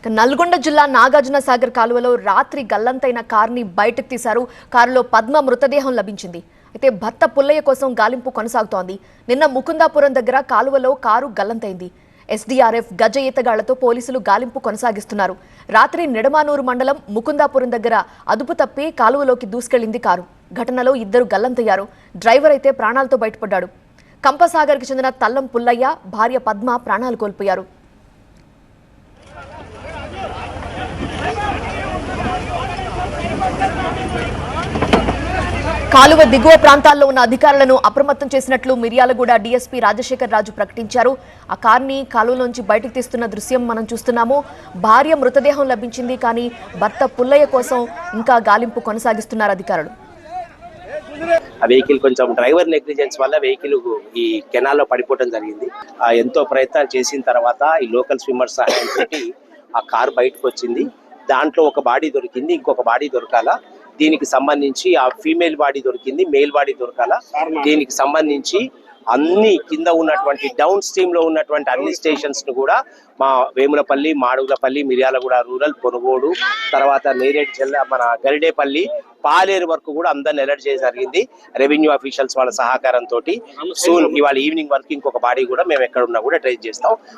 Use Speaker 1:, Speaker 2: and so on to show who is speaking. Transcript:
Speaker 1: నల్గొండ జిల్లా నాగార్జున సాగర్ కాలువలో రాత్రి గల్లంతైన కార్ని బయటకు తీశారు. కారులో పద్మ మృతదేహం లభించింది. అయితే భర్త పుల్లయ్య కోసం గాలింపు కొనసాగుతోంది. నిన్న ముకుందాపురం దగ్గర కాలువలో కారు గల్లంతైంది. ఎస్డీఆర్ఎఫ్ గజ ఈతగాళ్లతో పోలీసులు గాలింపు కొనసాగిస్తున్నారు. రాత్రి నిడమానూరు మండలం ముకుందాపురం దగ్గర అదుపు తప్పి కాలువలోకి దూసుకెళ్లింది కారు. ఘటనలో 2 గల్లంతయ్యారు. డ్రైవర్ అయితే ప్రాణాలతో బయటపడ్డాడు. కంపసాగర్కి చెందిన తల్లం పుల్లయ్య, భార్య పద్మ ప్రాణాలు కోల్పోయారు. కాలువ దిగువ ప్రాంతాల్లో ఉన్న అధికారులను అప్రమత్తం చేసినట్లు మిర్యాలగూడ డీఎస్పీ రాజశేఖర్ రాజు ప్రకటించారు. ఆ కార్ని కాలువలోంచి బయటకు తీస్తున్న దృశ్యం మనం చూస్తున్నాము. భార్య మృతదేహం లభించింది, కానీ భర్త పుల్లయ్య కోసం ఇంకా గాలింపు కొనసాగిస్తున్నారు అధికారులు.
Speaker 2: ఆ వెహికల్ కొంచెం డ్రైవర్ నెగ్లిజెన్స్ వల్ల వెహికల్ ఈ కెనాల్లో పడిపోవడం జరిగింది. ఎంతో ప్రయత్నాలు చేసిన తర్వాత ఈ లోకల్ స్విమ్మర్ సహాయంతో ఆ కార్ బయటకు వచ్చింది. దాంట్లో ఒక బాడీ దొరికింది, ఇంకొక బాడీ దొరకాల. దీనికి సంబంధించి ఆ ఫీమేల్ బాడీ దొరికింది, మేల్ బాడీ దొరకాల. దీనికి సంబంధించి అన్ని కింద ఉన్నటువంటి డౌన్ స్ట్రీమ్ లో ఉన్నటువంటి అన్ని స్టేషన్స్ ను కూడా మా వేములపల్లి, మాడుగులపల్లి, మిర్యాలగూడ రూరల్, కొనుగోడు, తర్వాత నేరేడు జిల్లా మన గరిడేపల్లి, పాలేరు వరకు కూడా అందరిని అలర్ట్ చేయడం జరిగింది. రెవెన్యూ అఫీషియల్స్ వాళ్ళ సహకారంతో సూన్ ఇవాళ ఈవినింగ్ వరకు ఇంకొక బాడీ కూడా మేము ఎక్కడ ఉన్నా కూడా ట్రేస్ చేస్తాం.